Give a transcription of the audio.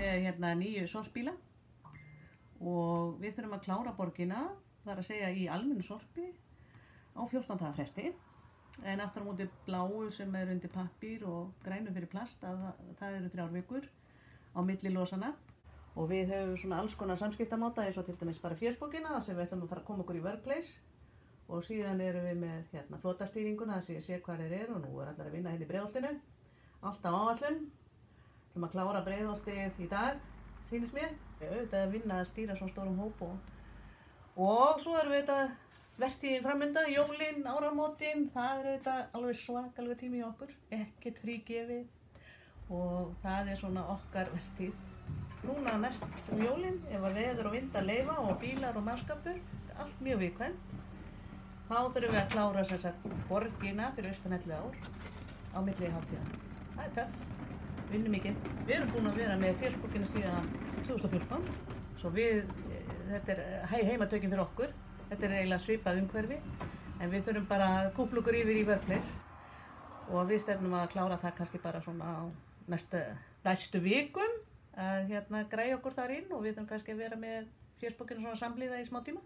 með hérna 9 sorpbíla og við þurfum að klára borgina, það er að segja í almennu sorpi á 14 daga fresti. En aftur á móti bláu sem er undir pappír og grænu fyrir plast, það eru 3 vikur á milli losana. Og við höfum svona alls konar samskiptamáta eins og til dæmis bara fésbókina þar sem við ætlum að fara að koma okkur í workplace. Og síðan erum við með hérna flotastýringuna þar sem ég sé hvað þeir eru og nú er allir að vinna hérna í Breiðholtinu. Allt á áætlun. Við ætlum að klára Breiðholtið í dag, sýnist mér. Auðvitað að vinna að stýra svona stórum hóp og svo erum við þetta vertíðin framundan, jólin, áramótin, það er auðvitað alveg svakalega tími hjá okkur, ekkert frígefið og það er svona okkar vertíð. Núna næst jólin, ef að veður og vind að leyfa og bílar og mannskapur, allt mjög viðkvæmt. Þá þurfum við að klára sem sagt borgina fyrir austan 11 ár á milli hátíða. Það er töff, vinnum mikið. Við erum búin að vera með fésbókina síðan 2014, svo þetta er heimatökin fyrir okkur. Þetta er eiginlega svipað umhverfi, en við þurfum bara að kúpla okkur yfir í workplace og við stefnum að klára það kannski bara svona á næstu vikum að græja okkur þar inn og við þurfum kannski að vera með fésbókina svona samhliða í smá tíma.